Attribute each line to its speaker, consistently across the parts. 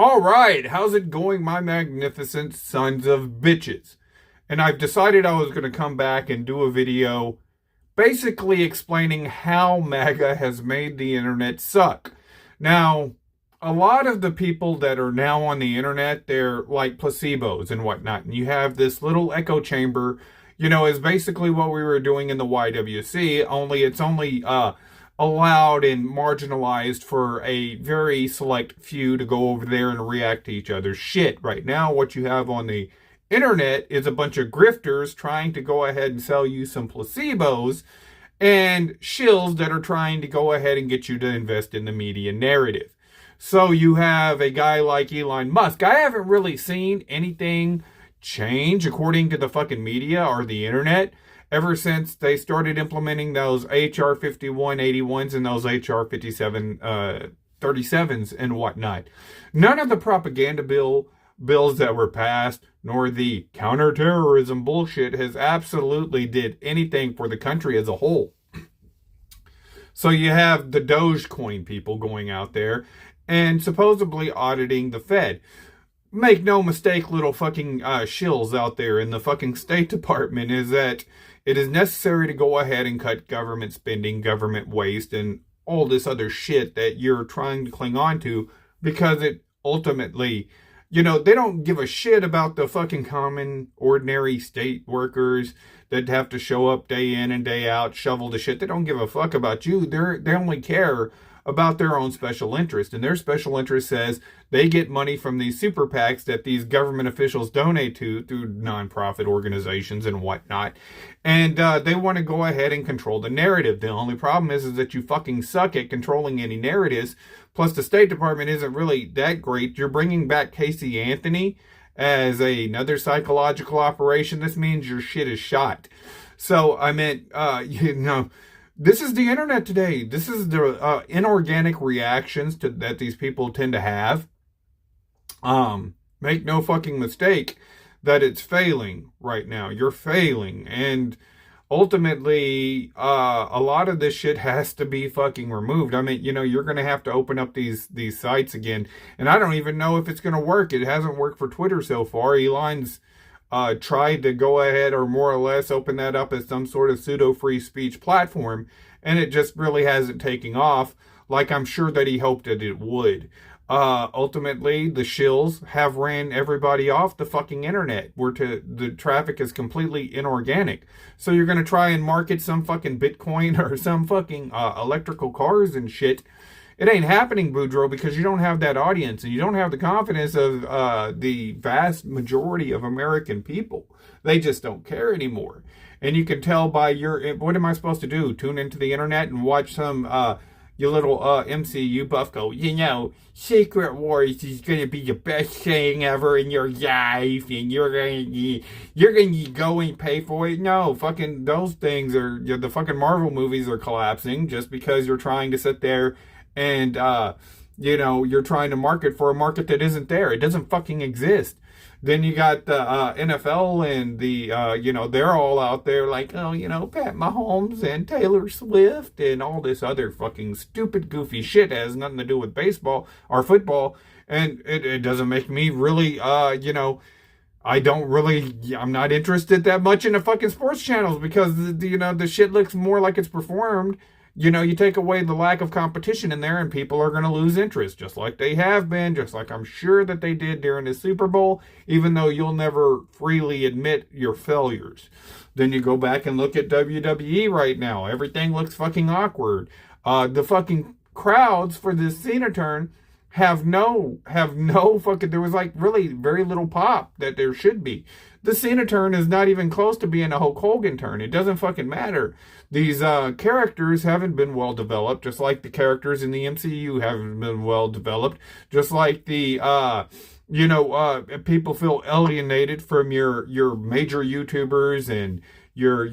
Speaker 1: All right, how's it going, my magnificent sons of bitches? And I've decided I was going to come back and do a video basically explaining how MAGA has made the internet suck. Now, a lot of the people that are now on the internet, they're like placebos and whatnot. And you have this little echo chamber, is basically what we were doing in the YWC, only it's only allowed and marginalized for a very select few to go over there and react to each other's shit. Right now, what you have on the internet is a bunch of grifters trying to go ahead and sell you some placebos and shills that are trying to go ahead and get you to invest in the media narrative. So you have a guy like Elon Musk. I haven't really seen anything change according to the fucking media or the internet ever since they started implementing those HR 5181s and those HR 5737s and whatnot. None of the propaganda bills that were passed, nor the counterterrorism bullshit has absolutely did anything for the country as a whole. So you have the Dogecoin people going out there and supposedly auditing the Fed. Make no mistake, little fucking shills out there in the fucking State Department, is that it is necessary to go ahead and cut government spending, government waste, and all this other shit that you're trying to cling on to because it ultimately, they don't give a shit about the fucking common, ordinary state workers that have to show up day in and day out, shovel the shit. They don't give a fuck about you. They only care about their own special interest. And their special interest says they get money from these super PACs that these government officials donate to through nonprofit organizations and whatnot. And they want to go ahead and control the narrative. The only problem is that you fucking suck at controlling any narratives. Plus, the State Department isn't really that great. You're bringing back Casey Anthony as another psychological operation. This means your shit is shot. So, I meant, this is the internet today. This is the inorganic reactions that these people tend to have. Make no fucking mistake that it's failing right now. You're failing. And ultimately, a lot of this shit has to be fucking removed. I mean, you're going to have to open up these sites again. And I don't even know if it's going to work. It hasn't worked for Twitter so far. Elon's tried to go ahead or more or less open that up as some sort of pseudo free speech platform, and it just really hasn't taken off like I'm sure that he hoped that it would. Ultimately, the shills have ran everybody off the fucking internet, where the traffic is completely inorganic. So you're going to try and market some fucking Bitcoin or some fucking electrical cars and shit. It ain't happening, Boudreaux, because you don't have that audience and you don't have the confidence of the vast majority of American people. They just don't care anymore. And you can tell by what am I supposed to do? Tune into the internet and watch some, your little MCU buff go, Secret Wars is going to be the best thing ever in your life and you're going to go and pay for it. No, fucking those things the fucking Marvel movies are collapsing just because you're trying to sit there and, you're trying to market for a market that isn't there. It doesn't fucking exist. Then you got the NFL and the, they're all out there like, Pat Mahomes and Taylor Swift and all this other fucking stupid, goofy shit that has nothing to do with baseball or football. And it doesn't make me really, I'm not interested that much in the fucking sports channels because, the shit looks more like it's performed. You take away the lack of competition in there and people are going to lose interest, just like they have been, just like I'm sure that they did during the Super Bowl, even though you'll never freely admit your failures. Then you go back and look at WWE right now. Everything looks fucking awkward. The fucking crowds for this Cena turn have no fucking, there was like really very little pop that there should be. The Cena turn is not even close to being a Hulk Hogan turn. It doesn't fucking matter. These characters haven't been well developed, just like the characters in the MCU haven't been well developed, just like the people feel alienated from your major YouTubers and your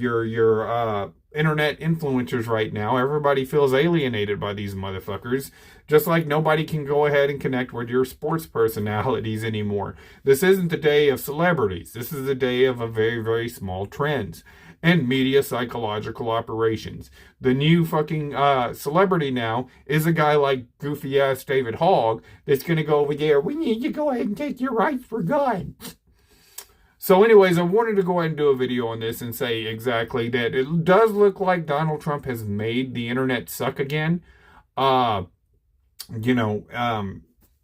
Speaker 1: internet influencers right now. Everybody feels alienated by these motherfuckers, just like nobody can go ahead and connect with your sports personalities anymore. This isn't the day of celebrities. This is the day of a very, very small trends. and media psychological operations. The new fucking celebrity now is a guy like goofy ass David Hogg that's going to go over there. We need you to go ahead and take your rights for God. So anyways, I wanted to go ahead and do a video on this and say exactly that it does look like Donald Trump has made the internet suck again. You know,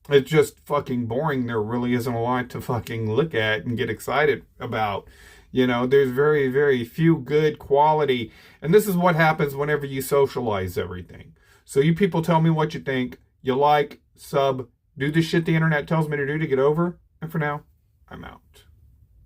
Speaker 1: it's just fucking boring. There really isn't a lot to fucking look at and get excited about. You know, there's very, very few good quality. And this is what happens whenever you socialize everything. So you people tell me what you think. You like, sub, do the shit the internet tells me to do to get over. And for now, I'm out.